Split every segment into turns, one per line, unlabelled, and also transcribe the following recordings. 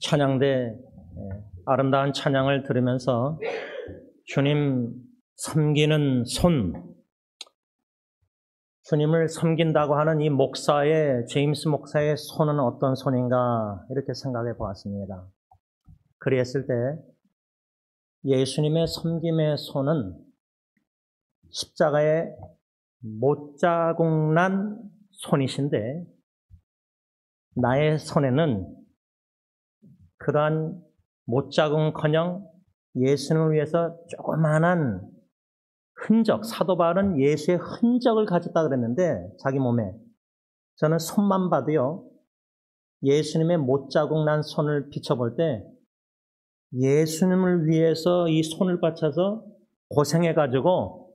찬양대 아름다운 찬양을 들으면서 주님 섬기는 손, 주님을 섬긴다고 하는 이 제임스 목사의 손은 어떤 손인가 이렇게 생각해 보았습니다. 그랬을 때 예수님의 섬김의 손은 십자가의 못자국난 손이신데 나의 손에는 그러한 못자국은커녕 예수님을 위해서 조그마한 흔적, 사도 바울은 예수의 흔적을 가졌다 그랬는데 자기 몸에 저는 손만 봐도요 예수님의 못자국난 손을 비춰볼 때 예수님을 위해서 이 손을 받쳐서 고생해가지고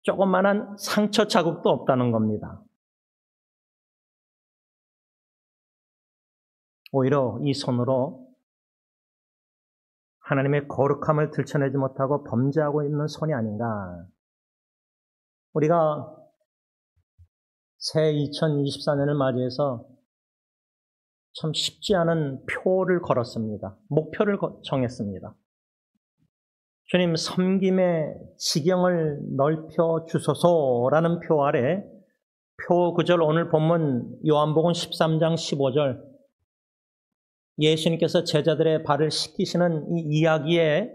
조그마한 상처 자국도 없다는 겁니다. 오히려 이 손으로 하나님의 거룩함을 들춰내지 못하고 범죄하고 있는 손이 아닌가. 우리가 새 2024년을 맞이해서 참 쉽지 않은 표를 걸었습니다. 목표를 정했습니다. 주님 섬김의 지경을 넓혀 주소서라는 표 아래 표 9절 오늘 본문 요한복음 13장 15절 예수님께서 제자들의 발을 씻기시는 이 이야기에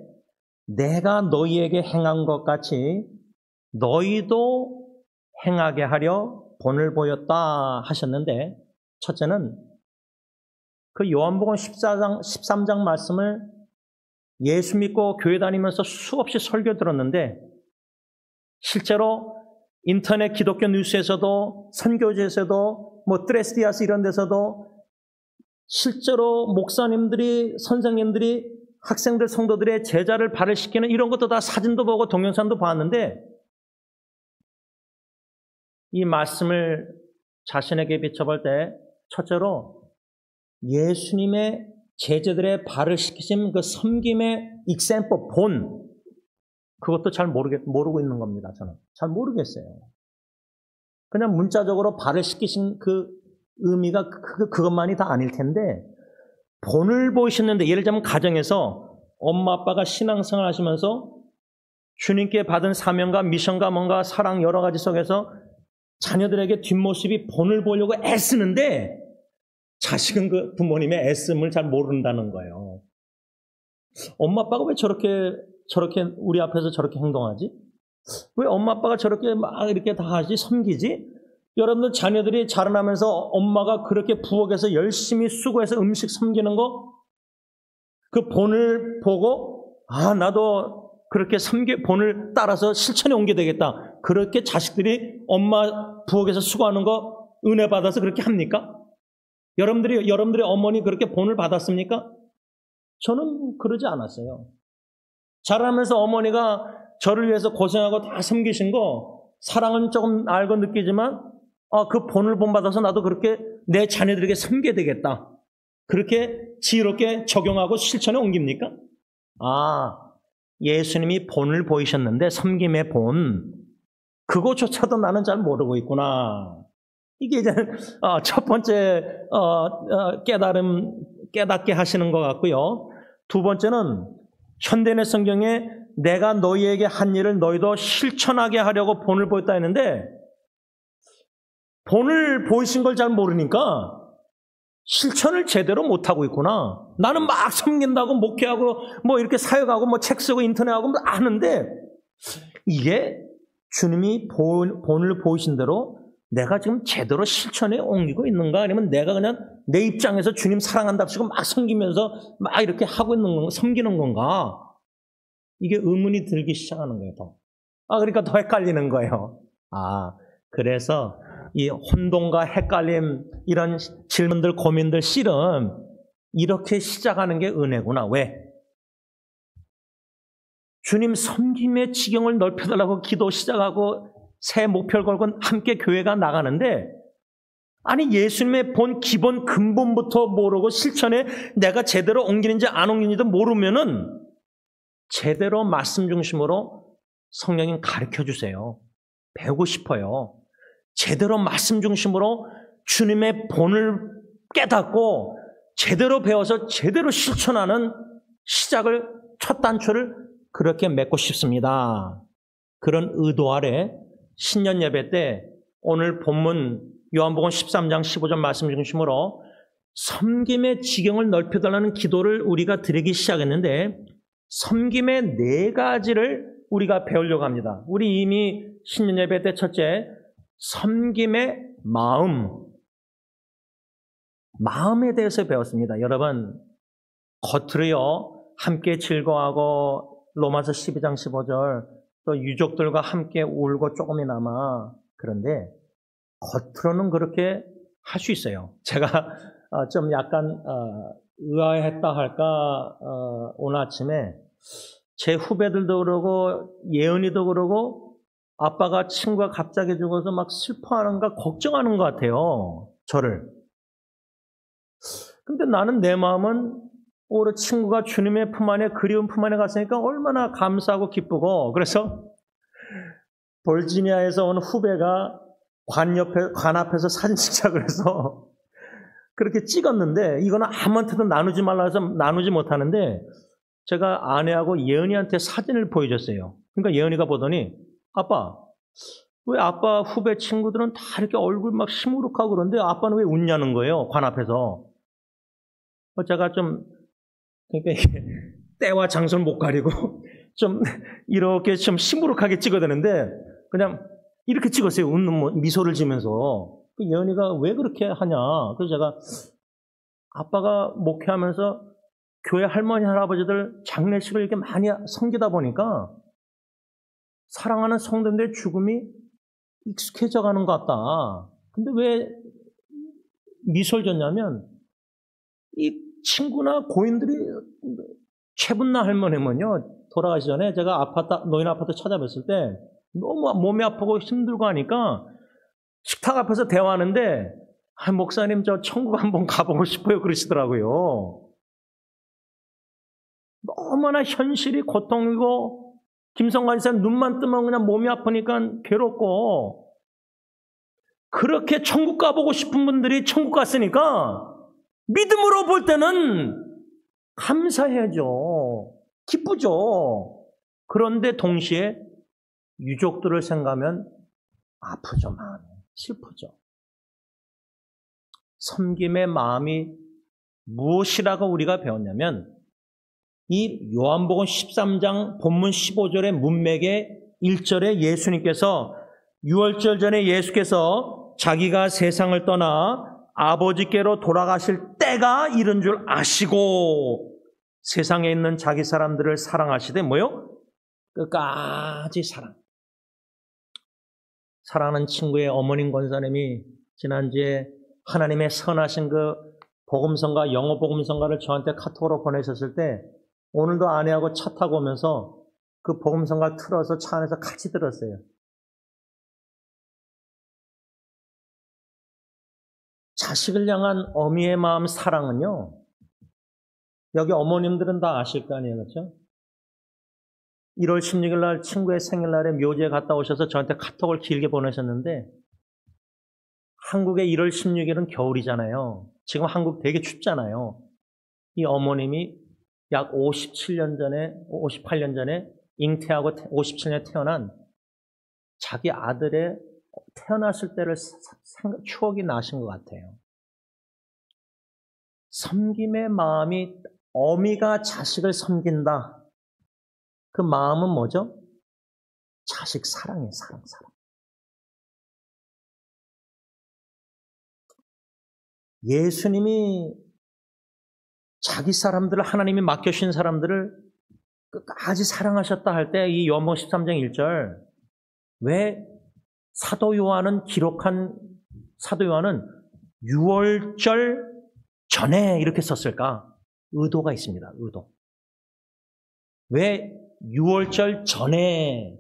내가 너희에게 행한 것 같이 너희도 행하게 하려 본을 보였다 하셨는데 첫째는 그 요한복음 13장 말씀을 예수 믿고 교회 다니면서 수없이 설교 들었는데 실제로 인터넷 기독교 뉴스에서도 선교지에서도 트레스티아스 이런 데서도 실제로 목사님들이 선생님들이 학생들 성도들의 제자를 발을 씻기는 이런 것도 다 사진도 보고 동영상도 봤는데 이 말씀을 자신에게 비춰볼 때 첫째로 예수님의 제자들의 발을 씻기신 그 섬김의 example, 본 그것도 잘 모르고 있는 겁니다. 저는 잘 모르겠어요. 그냥 문자적으로 발을 씻기신 그 의미가 그것만이 다 아닐 텐데 본을 보이셨는데 예를 들면 가정에서 엄마 아빠가 신앙생활 하시면서 주님께 받은 사명과 미션과 뭔가 사랑 여러 가지 속에서 자녀들에게 뒷모습이 본을 보려고 애쓰는데 자식은 그 부모님의 애씀을 잘 모른다는 거예요. 엄마 아빠가 왜 저렇게 우리 앞에서 저렇게 행동하지? 왜 엄마 아빠가 저렇게 막 이렇게 다 하지? 섬기지? 여러분들 자녀들이 자라나면서 엄마가 그렇게 부엌에서 열심히 수고해서 음식 섬기는 거 그 본을 보고 나도 그렇게 본을 따라서 실천에 옮겨야 되겠다. 그렇게 자식들이 엄마 부엌에서 수고하는 거 은혜 받아서 그렇게 합니까? 여러분들의 어머니 그렇게 본을 받았습니까? 저는 그러지 않았어요. 자라면서 어머니가 저를 위해서 고생하고 다 섬기신 거 사랑은 조금 알고 느끼지만 그 본을 본받아서 나도 그렇게 내 자녀들에게 섬겨야 되겠다. 그렇게 지혜롭게 적용하고 실천에 옮깁니까? 예수님이 본을 보이셨는데 섬김의 본 그거조차도 나는 잘 모르고 있구나. 이게 이제 첫 번째 깨닫게 하시는 것 같고요. 두 번째는 현대인의 성경에 내가 너희에게 한 일을 너희도 실천하게 하려고 본을 보였다 했는데 본을 보이신 걸 잘 모르니까 실천을 제대로 못하고 있구나. 나는 막 섬긴다고 목회하고 이렇게 사역하고 책 쓰고 인터넷하고 하는데 이게 주님이 본을 보이신 대로 내가 지금 제대로 실천에 옮기고 있는가? 아니면 내가 그냥 내 입장에서 주님 사랑한답시고 막 섬기면서 막 이렇게 하고 있는 건가? 섬기는 건가? 이게 의문이 들기 시작하는 거예요. 그러니까 더 헷갈리는 거예요. 그래서 이 혼동과 헷갈림 이런 질문들 고민들 씨름 이렇게 시작하는 게 은혜구나. 왜? 주님 섬김의 지경을 넓혀달라고 기도 시작하고 새 목표를 걸고 함께 교회가 나가는데 예수님의 본 기본 근본부터 모르고 실천에 내가 제대로 옮기는지 안 옮기는지도 모르면은 제대로 말씀 중심으로 성령님 가르쳐 주세요. 배우고 싶어요. 제대로 말씀 중심으로 주님의 본을 깨닫고 제대로 배워서 제대로 실천하는 첫 단추를 그렇게 맺고 싶습니다. 그런 의도 아래 신년 예배 때 오늘 본문 요한복음 13장 15절 말씀 중심으로 섬김의 지경을 넓혀달라는 기도를 우리가 드리기 시작했는데 섬김의 4가지를 우리가 배우려고 합니다. 우리 이미 신년 예배 때 첫째, 섬김의 마음에 대해서 배웠습니다. 여러분, 겉으로요 함께 즐거워하고 로마서 12장 15절 또 유족들과 함께 울고 조금이나마, 그런데 겉으로는 그렇게 할 수 있어요. 제가 좀 약간 의아했다 할까, 오늘 아침에 제 후배들도 그러고 예은이도 그러고 아빠가 친구가 갑자기 죽어서 막 슬퍼하는가 걱정하는 것 같아요, 저를. 근데 나는 내 마음은 오히려 친구가 주님의 품 안에, 그리운 품 안에 갔으니까 얼마나 감사하고 기쁘고, 그래서 볼지니아에서 온 후배가 관 앞에서 사진 찍자 그래서 그렇게 찍었는데, 이거는 아무한테도 나누지 말라 해서 나누지 못하는데 제가 아내하고 예은이한테 사진을 보여줬어요. 그러니까 예은이가 보더니, 아빠, 왜 아빠 후배 친구들은 다 이렇게 얼굴 막 시무룩하고 그런데 아빠는 왜 웃냐는 거예요, 관 앞에서. 제가 좀, 그러니까 때와 장소를 못 가리고 좀 이렇게 좀 시무룩하게 찍어야 되는데 그냥 이렇게 찍었어요. 웃는 미소를 지면서. 예은이가 왜 그렇게 하냐. 그래서 제가 아빠가 목회하면서 교회 할머니, 할아버지들 장례식을 이렇게 많이 섬기다 보니까 사랑하는 성도들의 죽음이 익숙해져 가는 것 같다. 근데 왜 미소를 줬냐면, 이 친구나 고인들이, 최분나 할머니면요, 돌아가시 전에 제가 노인 아파트 찾아뵀을 때 너무 몸이 아프고 힘들고 하니까 식탁 앞에서 대화하는데, 목사님 저 천국 한번 가보고 싶어요 그러시더라고요. 너무나 현실이 고통이고, 김성관 씨는 눈만 뜨면 그냥 몸이 아프니까 괴롭고, 그렇게 천국 가보고 싶은 분들이 천국 갔으니까 믿음으로 볼 때는 감사해야죠. 기쁘죠. 그런데 동시에 유족들을 생각하면 아프죠, 마음이. 슬프죠. 섬김의 마음이 무엇이라고 우리가 배웠냐면, 이 요한복음 13장 본문 15절의 문맥의 1절에 예수님께서 유월절 전에 예수께서 자기가 세상을 떠나 아버지께로 돌아가실 때가 이른 줄 아시고 세상에 있는 자기 사람들을 사랑하시되 뭐요? 끝까지 사랑하는 친구의 어머님 권사님이 지난주에 하나님의 선하신 그 복음성가, 영어 복음성가를 저한테 카톡으로 보내셨을 때 오늘도 아내하고 차 타고 오면서 그 복음성가 틀어서 차 안에서 같이 들었어요. 자식을 향한 어미의 마음 사랑은요, 여기 어머님들은 다 아실 거 아니에요, 그렇죠? 1월 16일 날 친구의 생일날에 묘지에 갔다 오셔서 저한테 카톡을 길게 보내셨는데, 한국의 1월 16일은 겨울이잖아요. 지금 한국 되게 춥잖아요. 이 어머님이 약 58년 전에 잉태하고 57년에 태어난 자기 아들의 태어났을 때를 추억이 나신 것 같아요. 섬김의 마음이, 어미가 자식을 섬긴다. 그 마음은 뭐죠? 자식 사랑이에요, 사랑. 예수님이 자기 사람들을, 하나님이 맡겨주신 사람들을 끝까지 사랑하셨다 할 때 이 요한복음 13장 1절, 왜 사도 요한은 6월절 전에 이렇게 썼을까? 의도가 있습니다. 의도. 왜 6월절 전에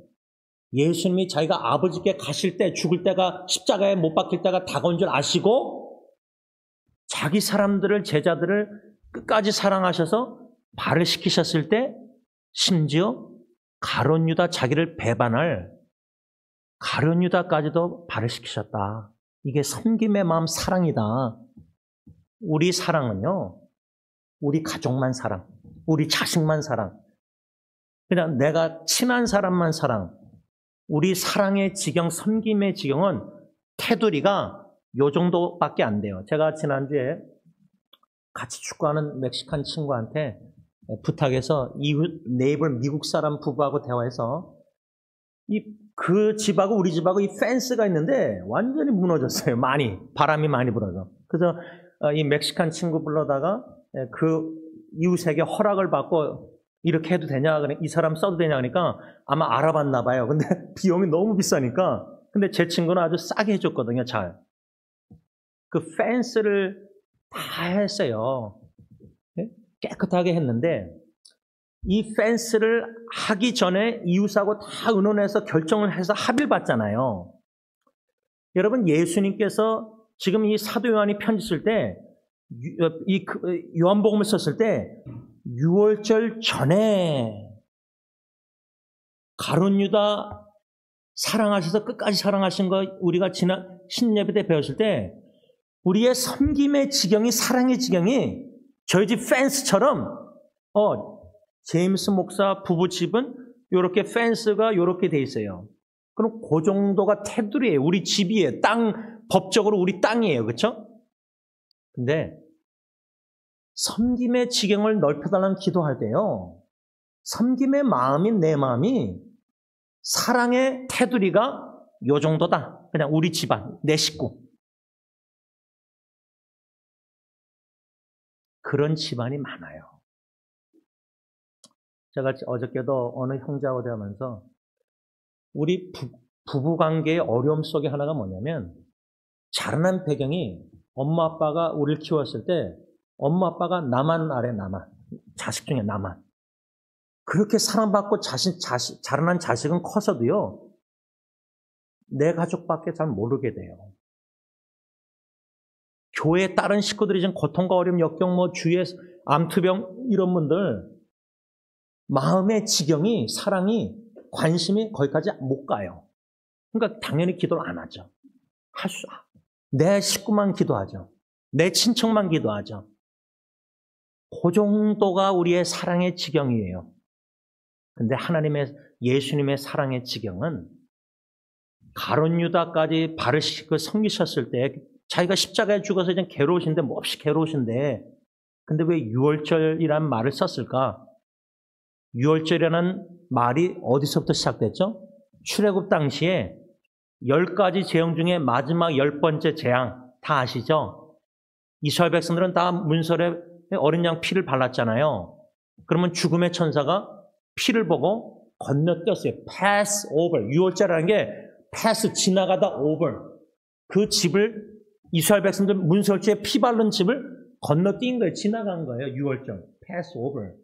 예수님이 자기가 아버지께 가실 때, 죽을 때가, 십자가에 못 박힐 때가 다가온 줄 아시고 자기 사람들을, 제자들을 끝까지 사랑하셔서 발을 씻기셨을 때, 심지어 가룟 유다, 자기를 배반할 가룟 유다까지도 발을 씻기셨다. 이게 섬김의 마음, 사랑이다. 우리 사랑은요, 우리 가족만 사랑, 우리 자식만 사랑, 그냥 내가 친한 사람만 사랑. 우리 사랑의 지경, 섬김의 지경은 테두리가 요 정도밖에 안 돼요. 제가 지난주에 같이 축구하는 멕시칸 친구한테 부탁해서 네이버 미국 사람 부부하고 대화해서 그 집하고 우리 집하고 이 펜스가 있는데 완전히 무너졌어요. 바람이 많이 불어서. 그래서 이 멕시칸 친구 불러다가 그 이웃에게 허락을 받고 이렇게 해도 되냐, 이 사람 써도 되냐 하니까 아마 알아봤나 봐요. 근데 비용이 너무 비싸니까. 근데 제 친구는 아주 싸게 해줬거든요, 잘. 그 펜스를 다 했어요. 깨끗하게 했는데 이 펜스를 하기 전에 이웃하고 다 의논해서 결정을 해서 합의를 받잖아요. 여러분, 예수님께서 지금 이 사도 요한이 편지 쓸 때, 이 요한복음을 썼을 때 6월절 전에 가룟 유다 사랑하셔서 끝까지 사랑하신 거 우리가 지난 신예배 때 배웠을 때 우리의 섬김의 지경이, 사랑의 지경이 저희 집 펜스처럼 제임스 목사 부부 집은 이렇게 펜스가 이렇게 돼 있어요. 그럼 그 정도가 테두리예요. 우리 집이에요. 법적으로 우리 땅이에요. 그렇죠? 근데 섬김의 지경을 넓혀달라는 기도할 때요. 섬김의 마음인 내 마음이 사랑의 테두리가 요 정도다. 그냥 우리 집안, 내 식구. 그런 집안이 많아요. 제가 어저께도 어느 형제하고 대화하면서 우리 부부관계의 어려움 속에 하나가 뭐냐면 자라난 배경이 엄마 아빠가 우리를 키웠을 때 엄마 아빠가 나만 알아요. 나만. 자식 중에 나만. 그렇게 사랑받고 자라난 자식은 커서도요. 내 가족밖에 잘 모르게 돼요. 교회 다른 식구들이 지금 고통과 어려움, 역경, 주위에 암투병 이런 분들 마음의 지경이, 사랑이, 관심이 거기까지 못 가요. 그러니까 당연히 기도를 안 하죠. 내 식구만 기도하죠. 내 친척만 기도하죠. 그 정도가 우리의 사랑의 지경이에요. 근데 예수님의 사랑의 지경은 가룟 유다까지 발을 섬기셨을 때 자기가 십자가에 죽어서 이제 괴로우신데 몹시 괴로우신데 근데 왜 6월절이라는 말을 썼을까? 6월절이라는 말이 어디서부터 시작됐죠? 출애굽 당시에 10가지 재앙 중에 마지막 10번째 재앙 다 아시죠? 이스라엘 백성들은 다 문설에 어린 양 피를 발랐잖아요. 그러면 죽음의 천사가 피를 보고 건너뛰었어요. pass over. 6월절이라는 게 pass, 지나가다 over. 그 집을 이스라엘 백성들 문설주에 피 바른 집을 건너뛴 거예요. 지나간 거예요. 6월절. pass over.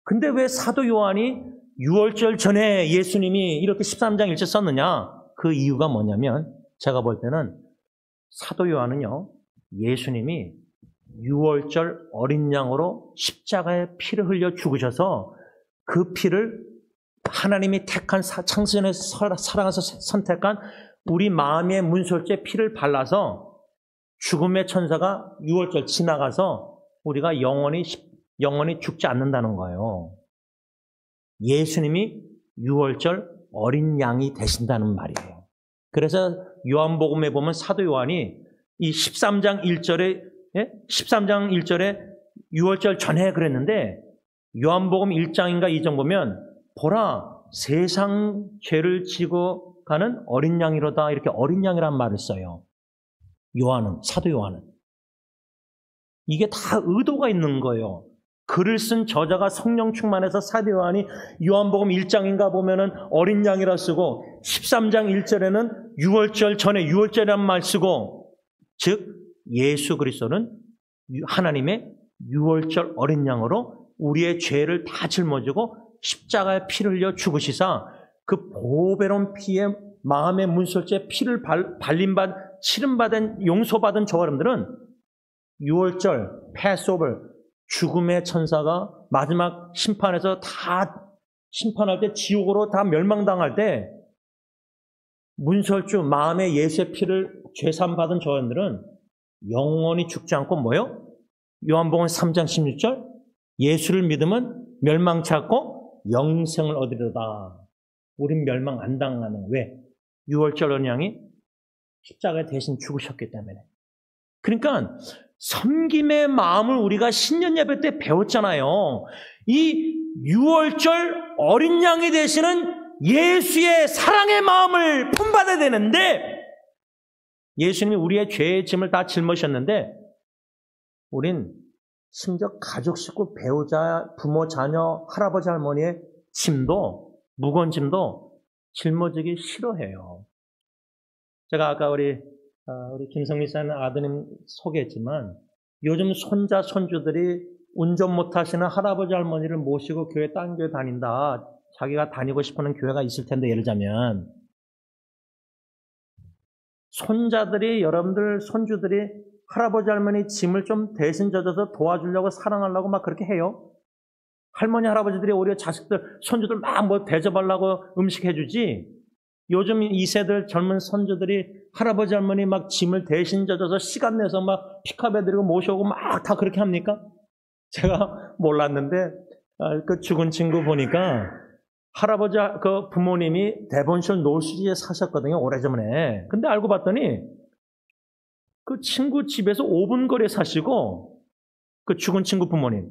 근데 왜 사도 요한이 6월절 전에 예수님이 이렇게 13장 1절 썼느냐? 그 이유가 뭐냐면 제가 볼 때는 사도 요한은요. 예수님이 6월절 어린 양으로 십자가에 피를 흘려 죽으셔서 그 피를 하나님이 택한 창세전에 사랑해서 선택한 우리 마음의 문설주에 피를 발라서 죽음의 천사가 6월절 지나가서 우리가 영원히 죽지 않는다는 거예요. 예수님이 6월절 어린 양이 되신다는 말이에요. 그래서 요한복음에 보면 사도 요한이 이 13장 1절에 6월절 전에 그랬는데 요한복음 1장인가 2장 보면 보라 세상 죄를 지고 가는 어린 양이로다 이렇게 어린 양이라는 말을 써요. 사도 요한은. 이게 다 의도가 있는 거예요. 글을 쓴 저자가 성령 충만해서 사도 요한이 요한복음 1장인가 보면은 어린 양이라 쓰고 13장 1절에는 6월절 전에 6월절이라는 말 쓰고 즉 예수 그리스도는 하나님의 6월절 어린 양으로 우리의 죄를 다 짊어지고 십자가에 피를 흘려 죽으시사 그 보배로운 피에 마음의 문설주에 피를 치름받은 용서받은 저 사람들은 6월절 패스오버 죽음의 천사가 마지막 심판에서 다 심판할 때 지옥으로 다 멸망당할 때 문설주 마음의 예수의 피를 죄삼 받은 저 사람들은 영원히 죽지 않고 뭐요? 요한복음 3장 16절 예수를 믿으면 멸망치 않고 영생을 얻으리로다. 우린 멸망 안 당하는. 왜? 유월절 어린 양이 십자가에 대신 죽으셨기 때문에. 그러니까 섬김의 마음을 우리가 신년 예배 때 배웠잖아요. 이 유월절 어린 양이 되시는 예수의 사랑의 마음을 품받아야 되는데, 예수님이 우리의 죄의 짐을 다 짊으셨는데 우린 심지어 가족, 식구, 배우자, 부모, 자녀, 할아버지, 할머니의 짐도, 무거운 짐도 짊어지기 싫어해요. 제가 아까 우리 김성미 씨는 아드님 소개했지만 요즘 손자, 손주들이 운전 못하시는 할아버지, 할머니를 모시고 교회, 딴 교회 다닌다. 자기가 다니고 싶어하는 교회가 있을 텐데, 예를 들자면 손자들이, 여러분들 손주들이 할아버지, 할머니 짐을 좀 대신 져줘서 도와주려고, 사랑하려고 막 그렇게 해요. 할머니, 할아버지들이 오히려 자식들, 손주들 막 뭐 대접하려고 음식 해주지, 요즘 2세들 젊은 손주들이 할아버지, 할머니 막 짐을 대신 져줘서 시간 내서 막 픽업해 드리고 모셔오고 막 다 그렇게 합니까? 제가 몰랐는데 그 죽은 친구 보니까 할아버지 그 부모님이 대본실 놀수지에 사셨거든요, 오래전에. 근데 알고 봤더니 그 친구 집에서 5분 거리에 사시고, 그 죽은 친구 부모님,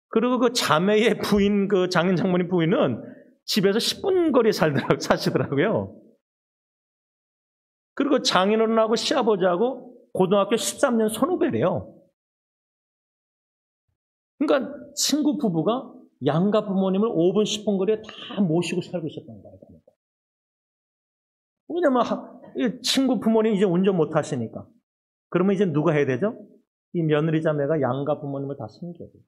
그리고 그 자매의 부인, 그 장인 장모님 부인은 집에서 10분 거리에 사시더라고요. 그리고 장인어른하고 시아버지하고 고등학교 13년 선후배래요. 그러니까 친구 부부가 양가 부모님을 5분, 10분 거리에 다 모시고 살고 있었던 거예요. 왜냐면 친구 부모님 이제 운전 못 하시니까. 그러면 이제 누가 해야 되죠? 이 며느리 자매가 양가 부모님을 다 섬겨야 돼요.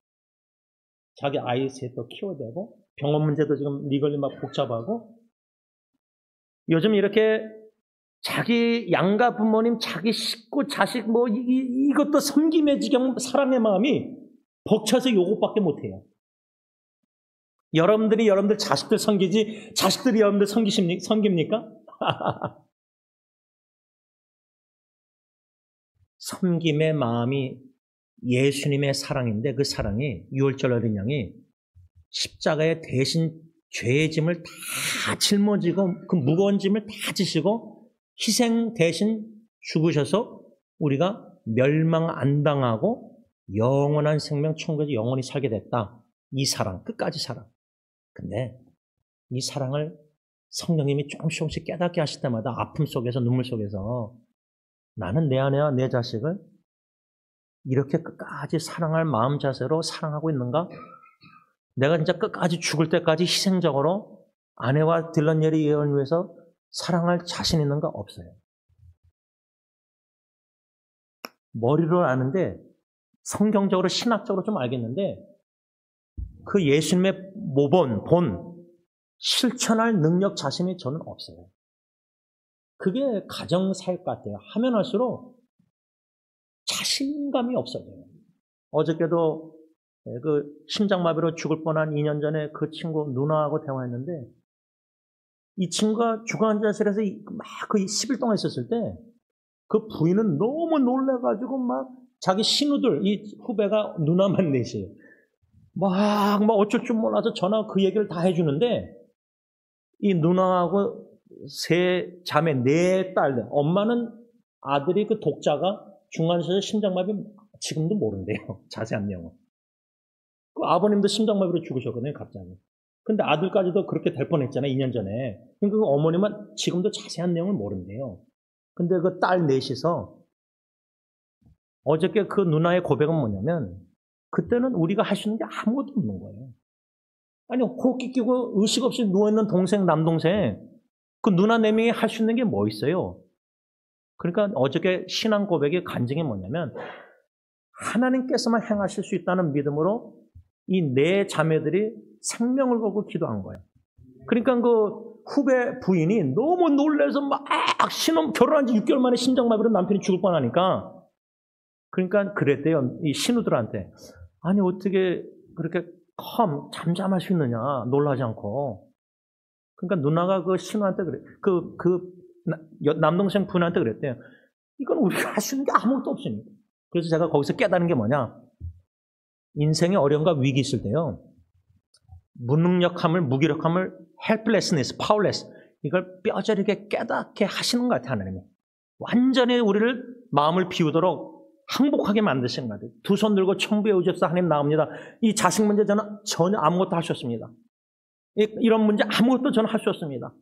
자기 아이 셋도 키워야 되고, 병원 문제도 지금 리걸리 막 복잡하고, 요즘 이렇게 자기 양가 부모님, 자기 식구, 자식 뭐 이것도 섬김의 지경, 사랑의 마음이 벅차서 요것밖에 못해요. 여러분들이 여러분들 자식들 섬기지 자식들이 여러분들 섬깁니까? 섬김의 마음이 예수님의 사랑인데, 그 사랑이 유월절 어린 양이 십자가에 대신 죄의 짐을 다 짊어지고 그 무거운 짐을 다 지시고 희생 대신 죽으셔서 우리가 멸망 안 당하고 영원한 생명 천국에서 영원히 살게 됐다. 이 사랑, 끝까지 사랑. 근데 이 사랑을 성령님이 조금씩 깨닫게 하실 때마다 아픔 속에서, 눈물 속에서 나는 내 아내와 내 자식을 이렇게 끝까지 사랑할 마음 자세로 사랑하고 있는가? 내가 진짜 끝까지 죽을 때까지 희생적으로 아내와 딜런 예리 예언을 위해서 사랑할 자신 있는가? 없어요. 머리로 아는데, 성경적으로 신학적으로 좀 알겠는데, 그 예수님의 본 실천할 능력 자신이 저는 없어요. 그게 가정사역 같아요. 하면 할수록 자신감이 없어져요. 어저께도 그 심장마비로 죽을 뻔한 2년 전에 그 친구 누나하고 대화했는데, 이 친구가 주간자실에서 막 그 10일 동안 있었을 때 그 부인은 너무 놀래가지고 막 자기 신우들, 이 후배가 누나만 넷이에요. 막 어쩔 줄 몰라서 전화 그 얘기를 다 해주는데, 이 누나하고 세 자매, 네 딸들, 엄마는 아들이 그 독자가 중간에서 심장마비 지금도 모른대요. 자세한 내용은. 그 아버님도 심장마비로 죽으셨거든요, 갑자기. 근데 아들까지도 그렇게 될 뻔했잖아요, 2년 전에. 그러니까 그 어머님은 지금도 자세한 내용을 모른대요. 근데 그 딸 넷이서 어저께 그 누나의 고백은 뭐냐면, 그때는 우리가 할 수 있는 게 아무것도 없는 거예요. 아니, 호흡기 끼고 의식 없이 누워있는 동생, 남동생, 그 누나 네 명이 할 수 있는 게 뭐 있어요? 그러니까 어저께 신앙 고백의 간증이 뭐냐면, 하나님께서만 행하실 수 있다는 믿음으로 이 네 자매들이 생명을 걸고 기도한 거예요. 그러니까 그 후배 부인이 너무 놀라서 막 결혼한 지 6개월 만에 심장마비로 남편이 죽을 뻔하니까, 그러니까 그랬대요, 이 신우들한테. 아니, 어떻게 그렇게 잠잠할 수 있느냐, 놀라지 않고. 그러니까 누나가 그 신우한테 그래, 남동생 부인한테 그랬대요. 이건 우리가 할 수 있는 게 아무것도 없으니까. 그래서 제가 거기서 깨달은 게 뭐냐, 인생의 어려움과 위기 있을 때요. 무능력함을, 무기력함을 helplessness, powerless 이걸 뼈저리게 깨닫게 하시는 것 같아요. 하나님이. 완전히 우리를 마음을 비우도록 항복하게 만드시는 것 같아요. 두 손 들고 천부의 의지없어 하나님 나옵니다. 이 자식 문제 저는 전혀 아무것도 할 수 없습니다. 이런 문제 아무것도 저는 할 수 없습니다.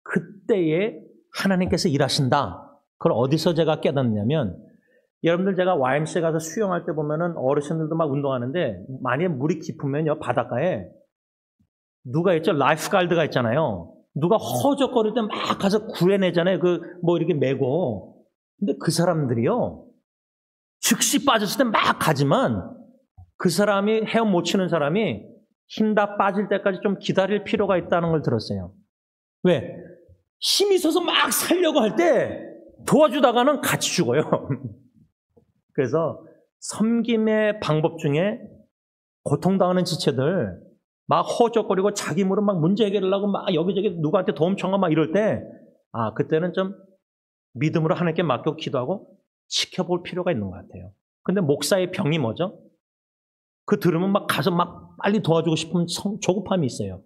그때에 하나님께서 일하신다. 그걸 어디서 제가 깨닫느냐면 여러분들 제가 YMCA 가서 수영할 때 보면은 어르신들도 막 운동하는데 만약에 물이 깊으면요 바닷가에 누가 있죠? 라이프가드가 있잖아요. 누가 허적거릴 때 막 가서 구해내잖아요. 뭐 이렇게 메고. 근데 그 사람들이요. 즉시 빠졌을 때 막 가지만 그 사람이 헤엄 못 치는 사람이 힘 다 빠질 때까지 좀 기다릴 필요가 있다는 걸 들었어요. 왜? 힘이 있어서 막 살려고 할 때 도와주다가는 같이 죽어요. 그래서 섬김의 방법 중에 고통당하는 지체들 막 허적거리고 자기 무릎 막 문제 해결하려고 막 여기저기 누구한테 도움 청하고 막 이럴 때 그때는 좀 믿음으로 하나님께 맡겨 기도하고 지켜볼 필요가 있는 것 같아요. 근데 목사의 병이 뭐죠? 그 들으면 막 가서 막 빨리 도와주고 싶은 조급함이 있어요.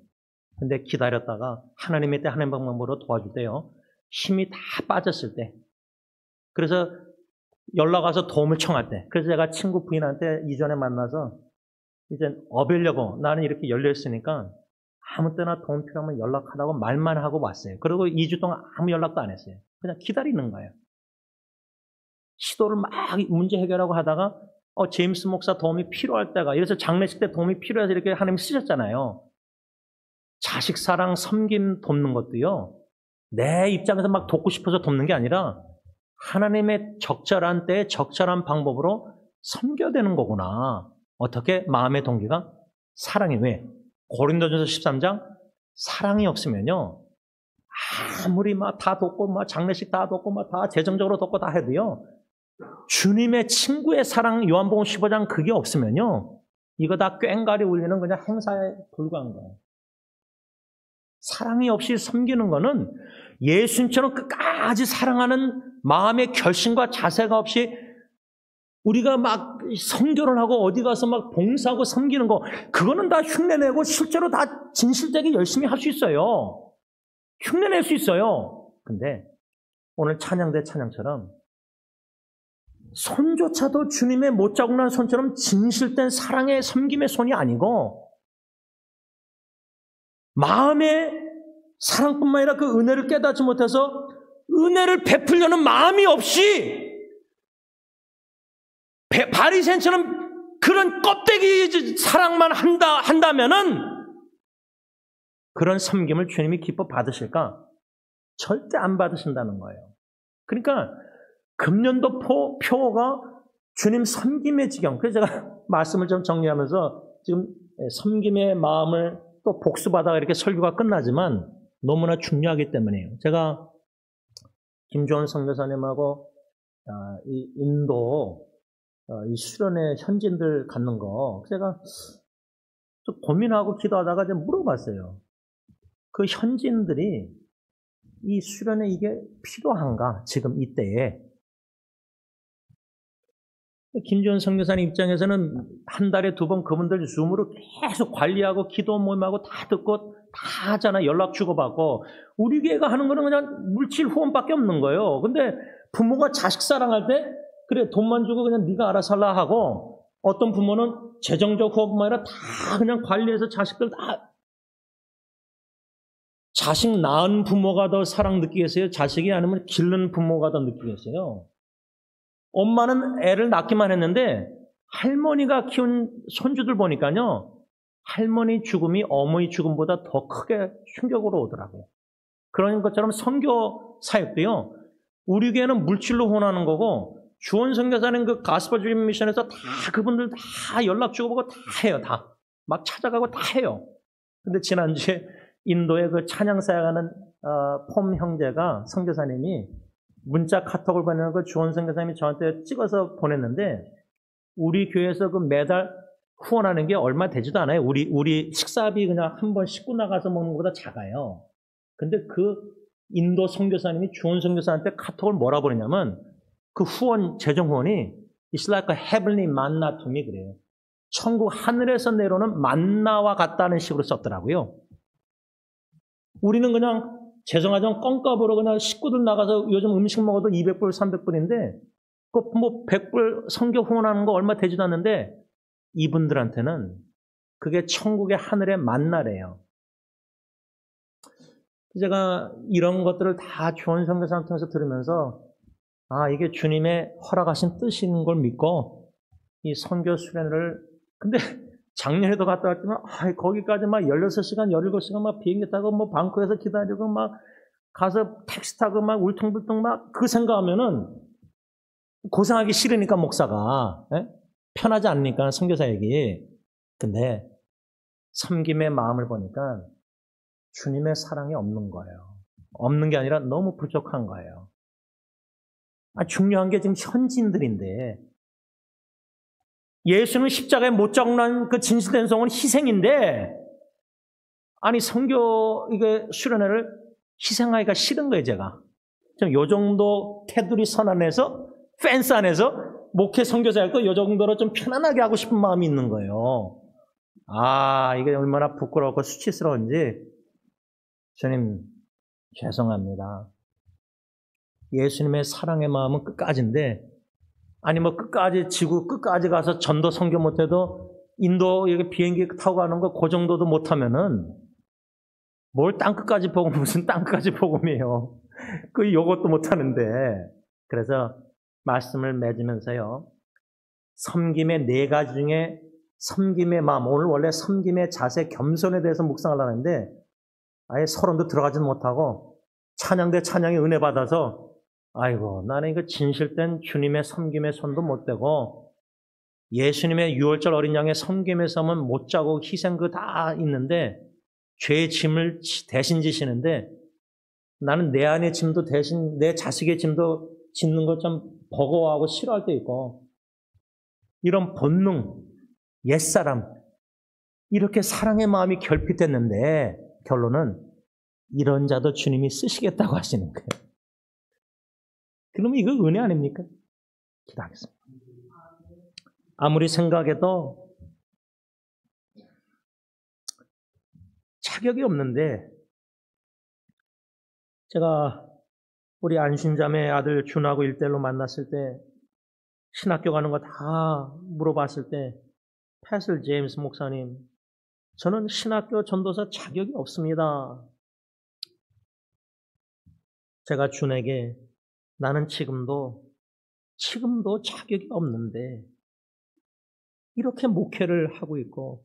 근데 기다렸다가 하나님의 때 하나님 방법으로 도와줄 때요. 힘이 다 빠졌을 때. 그래서 연락 와서 도움을 청할 때. 그래서 제가 친구 부인한테 이전에 만나서 이제 어빌려고 나는 이렇게 열려있으니까 아무 때나 도움 필요하면 연락하라고 말만 하고 왔어요. 그리고 2주 동안 아무 연락도 안 했어요. 그냥 기다리는 거예요. 시도를 막 문제 해결하고 하다가 제임스 목사 도움이 필요할 때가 이래서 장례식 때 도움이 필요해서 이렇게 하나님 쓰셨잖아요. 자식 사랑, 섬김 돕는 것도요. 내 입장에서 막 돕고 싶어서 돕는 게 아니라 하나님의 적절한 때에 적절한 방법으로 섬겨야 되는 거구나. 어떻게? 마음의 동기가 사랑이 왜? 고린도전서 13장 사랑이 없으면요. 아무리 막 다 돕고 막 장례식 다 돕고 막 다 재정적으로 돕고 다 해도요. 주님의 친구의 사랑 요한복음 15장 그게 없으면요. 이거 다 꽹가리 울리는 그냥 행사에 불과한 거예요. 사랑이 없이 섬기는 거는 예수님처럼 끝까지 사랑하는 마음의 결심과 자세가 없이 우리가 막 선교를 하고 어디 가서 막 봉사하고 섬기는 거 그거는 다 흉내내고 실제로 다 진실되게 열심히 할 수 있어요. 흉내낼 수 있어요. 근데 오늘 찬양대 찬양처럼 손조차도 주님의 못 자국난 손처럼 진실된 사랑의 섬김의 손이 아니고 마음의 사랑뿐만 아니라 그 은혜를 깨닫지 못해서 은혜를 베풀려는 마음이 없이 바리새인처럼 그런 껍데기 사랑만 한다면은 그런 섬김을 주님이 기뻐 받으실까? 절대 안 받으신다는 거예요. 그러니까 금년도 표가 주님 섬김의 지경. 그래서 제가 말씀을 좀 정리하면서 지금 섬김의 마음을 또 복수받아가 이렇게 설교가 끝나지만 너무나 중요하기 때문이에요. 제가 김조원 선교사님하고 이 인도 이 수련회 현지인들 갖는 거 제가 좀 고민하고 기도하다가 이제 물어봤어요. 그 현지인들이 이 수련회 이게 필요한가? 지금 이때에. 김지원 선교사님 입장에서는 한 달에 2번 그분들 줌으로 계속 관리하고 기도 모임하고 다 듣고 다 하잖아. 연락 주고받고. 우리 교회가 하는 거는 그냥 물질 후원밖에 없는 거예요. 근데 부모가 자식 사랑할 때 그래 돈만 주고 그냥 네가 알아서 하라 하고 어떤 부모는 재정적 후원뿐만 아니라 다 그냥 관리해서 자식들 다 자식 낳은 부모가 더 사랑 느끼겠어요? 자식이 아니면 기른 부모가 더 느끼겠어요? 엄마는 애를 낳기만 했는데 할머니가 키운 손주들 보니까요. 할머니 죽음이 어머니 죽음보다 더 크게 충격으로 오더라고요. 그런 것처럼 선교 사역도요. 우리 교회는 물질로 후원하는 거고 주원 선교사는 그 가스퍼 드림 미션에서 다 그분들 다 연락 주고받고 다 해요. 다. 막 찾아가고 다 해요. 근데 지난주에 인도의 그 찬양 사역하는 폼 형제가 선교사님이 문자 카톡을 보내는 걸 주원 선교사님이 저한테 찍어서 보냈는데 우리 교회에서 그 매달 후원하는 게 얼마 되지도 않아요. 우리 식사비 그냥 한 번 씻고 나가서 먹는 것보다 작아요. 근데 그 인도 선교사님이 주원 선교사한테 카톡을 뭐라 보내냐면 그 후원 재정 후원이 It's like a heavenly manna to me 그래요. 천국 하늘에서 내려오는 만나와 같다는 식으로 썼더라고요. 우리는 그냥 죄송하지만 껌값으로 그냥 식구들 나가서 요즘 음식 먹어도 200불, 300불인데 그 뭐 100불 성교 후원하는 거 얼마 되지도 않는데 이분들한테는 그게 천국의 하늘의 만나래요. 제가 이런 것들을 다 주원 선교사를 통해서 들으면서 이게 주님의 허락하신 뜻인 걸 믿고 이 선교 수련을 근데 작년에도 갔다 왔지만 거기까지 막 16시간, 17시간 막 비행기 타고 뭐 방콕에서 기다리고 막 가서 택시 타고 막 울퉁불퉁 막 그 생각하면은 고생하기 싫으니까 목사가 편하지 않으니까 선교사에게. 근데 섬김의 마음을 보니까 주님의 사랑이 없는 거예요. 없는 게 아니라 너무 부족한 거예요. 중요한 게 지금 현지인들인데 예수는 십자가에 못 장난 그 진실된 성은 희생인데 선교 이게 수련회를 희생하기가 싫은 거예요, 제가. 요 정도 테두리 선 안에서 펜스 안에서 목회 선교사였고 요 정도로 좀 편안하게 하고 싶은 마음이 있는 거예요. 이게 얼마나 부끄럽고 수치스러운지 주님 죄송합니다. 예수님의 사랑의 마음은 끝까지인데 뭐 끝까지 지구 끝까지 가서 전도 선교 못해도 인도 이렇게 비행기 타고 가는 거 그 정도도 못하면은 뭘 땅끝까지 복음 무슨 땅끝까지 복음이에요. 요것도 못하는데. 그래서 말씀을 맺으면서요. 섬김의 4가지 중에 섬김의 마음, 오늘 원래 섬김의 자세, 겸손에 대해서 묵상하려고 하는데 아예 서론도 들어가지 못하고 찬양 대 찬양의 은혜 받아서 나는 이거 진실된 주님의 섬김의 손도 못 대고 예수님의 6월절 어린 양의 섬김의 섬은 못 자고 희생 다 있는데 죄의 짐을 대신 지시는데 나는 내 안의 짐도 대신 내 자식의 짐도 짓는 것 좀 버거워하고 싫어할 때 있고 이런 본능, 옛사람 이렇게 사랑의 마음이 결핍됐는데 결론은 이런 자도 주님이 쓰시겠다고 하시는 거예요. 그러면 이거 은혜 아닙니까? 기도하겠습니다. 아무리 생각해도 자격이 없는데 제가 우리 안신자매 아들 준하고 1대1로 만났을 때 신학교 가는 거 다 물어봤을 때 패슬 제임스 목사님 저는 신학교 전도사 자격이 없습니다. 제가 준에게 나는 지금도 자격이 없는데 이렇게 목회를 하고 있고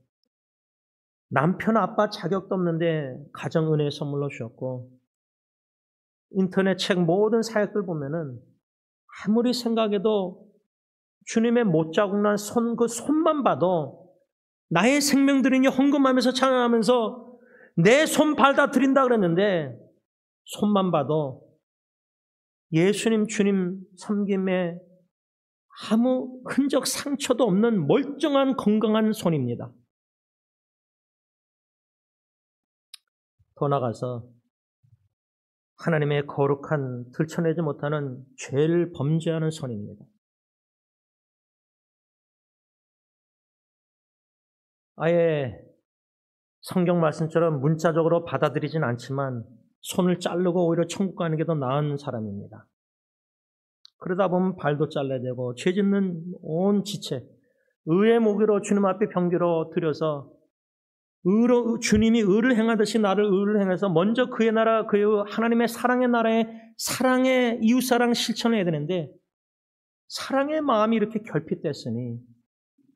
남편 아빠 자격도 없는데 가정 은혜 선물로 주셨고 인터넷 책 모든 사역들 보면은 아무리 생각해도 주님의 못 자국난 손, 그 손만 봐도 나의 생명 드리니 헌금하면서 찬양하면서 내 손 발다 드린다 그랬는데 손만 봐도 예수님 주님 섬김에 아무 흔적 상처도 없는 멀쩡한 건강한 손입니다. 더 나가서 하나님의 거룩한 들춰내지 못하는 죄를 범죄하는 손입니다. 아예 성경 말씀처럼 문자적으로 받아들이진 않지만 손을 자르고 오히려 천국 가는 게 더 나은 사람입니다. 그러다 보면 발도 잘라야 되고 죄 짓는 온 지체 의의 모기로 주님 앞에 병기로 드려서 주님이 의를 행하듯이 나를 의를 행해서 먼저 그의 나라, 그의 하나님의 사랑의 나라에 사랑의 이웃사랑 실천을 해야 되는데 사랑의 마음이 이렇게 결핍됐으니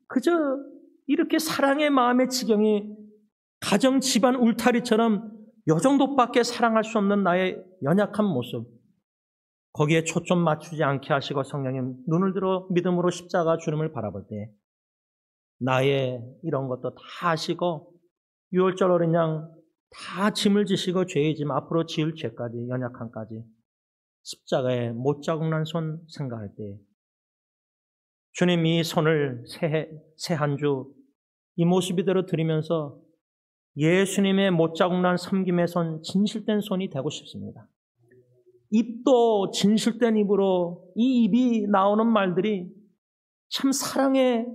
그저 이렇게 사랑의 마음의 지경이 가정 집안 울타리처럼 요 정도밖에 사랑할 수 없는 나의 연약한 모습 거기에 초점 맞추지 않게 하시고 성령님 눈을 들어 믿음으로 십자가 주님을 바라볼 때 나의 이런 것도 다 아시고 6월절 어린 양 다 짐을 지시고 죄의 짐 앞으로 지을 죄까지 연약함까지 십자가에 못 자국난 손 생각할 때 주님 이 손을 새 한 주 이 모습 이대로 드리면서 예수님의 못 자국난 섬김의 손 진실된 손이 되고 싶습니다. 입도 진실된 입으로 이 입이 나오는 말들이 참 사랑의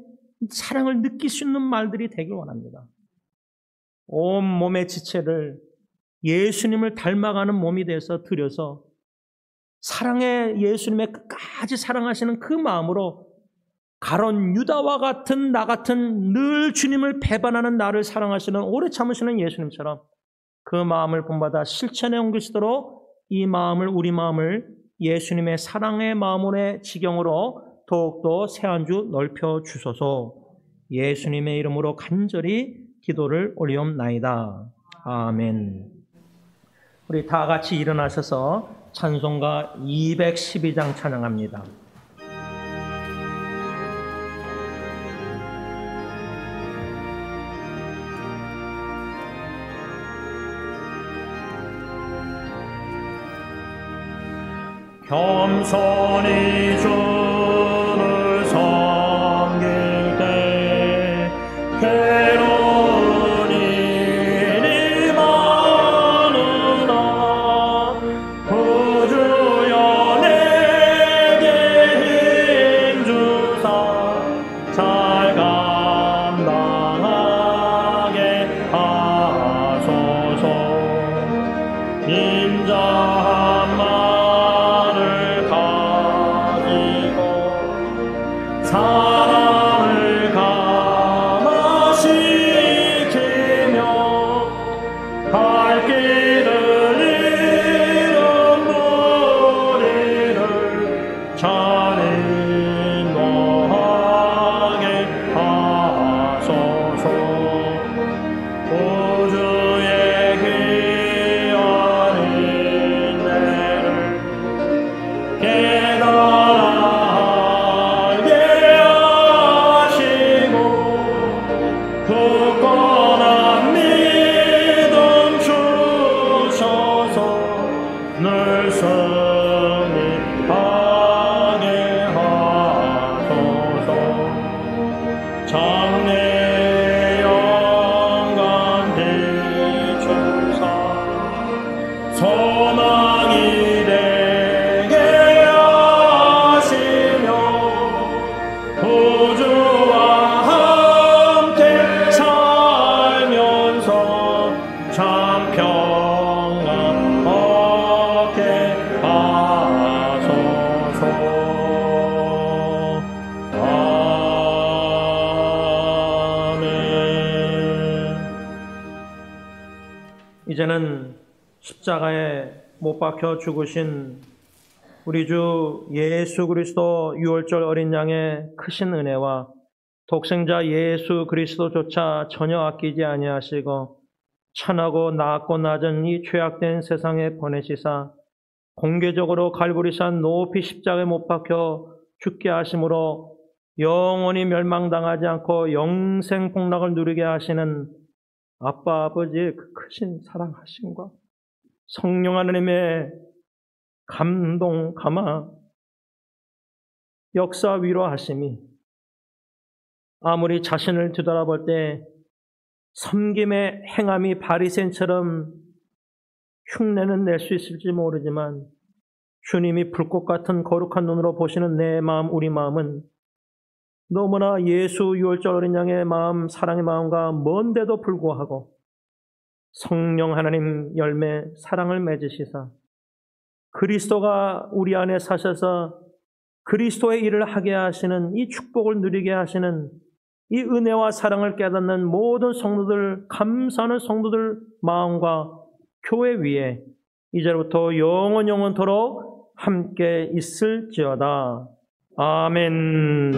사랑을 느낄 수 있는 말들이 되길 원합니다. 온 몸의 지체를 예수님을 닮아가는 몸이 돼서 드려서 사랑의 예수님의 끝까지 사랑하시는 그 마음으로 가론 유다와 같은 나 같은 늘 주님을 배반하는 나를 사랑하시는 오래 참으시는 예수님처럼 그 마음을 본받아 실천에 옮길 수 있도록 이 마음을 우리 마음을 예수님의 사랑의 마음의 지경으로 더욱더 새 한 주 넓혀 주소서. 예수님의 이름으로 간절히 기도를 올리옵나이다. 아멘. 우리 다 같이 일어나셔서 찬송가 212장 찬양합니다. 겸손히 주를 섬길 때 괴로운 일이 많으나 구주여 내게 힘주사 잘 감당하게 하소서. 인자한 말을 가지고 사랑을 감화시키며 갈 길을 잃은 무리를 잘 인도하게 하소서. 우주의 귀한 인내를 깨달게 하시고 굳건한 믿음 주셔서 늘 승리하게 하소서. 장래 영광 비추사 소망이 되게 하시며 우주와 함께 살면서 참 평안 얻게 하소서. 아멘. 이제는 십자가에 못 박혀 죽으신 우리 주 예수 그리스도 유월절 어린 양의 크신 은혜와 독생자 예수 그리스도조차 전혀 아끼지 아니하시고 천하고 낮고 낮은 이 죄악된 세상에 보내시사 공개적으로 갈보리산 높이 십자가에 못 박혀 죽게 하심으로 영원히 멸망당하지 않고 영생 복락을 누리게 하시는 아빠 아버지의 그 크신 사랑하심과 성령 하나님의 감동, 감화, 역사 위로하심이 아무리 자신을 뒤돌아볼 때 섬김의 행함이 바리새인처럼 흉내는 낼 수 있을지 모르지만 주님이 불꽃 같은 거룩한 눈으로 보시는 내 마음, 우리 마음은 너무나 예수 유월절 어린 양의 마음, 사랑의 마음과 먼데도 불구하고 성령 하나님 열매 사랑을 맺으시사 그리스도가 우리 안에 사셔서 그리스도의 일을 하게 하시는 이 축복을 누리게 하시는 이 은혜와 사랑을 깨닫는 모든 성도들, 감사하는 성도들 마음과 교회 위에 이제부터 영원토록 함께 있을지어다. 아멘.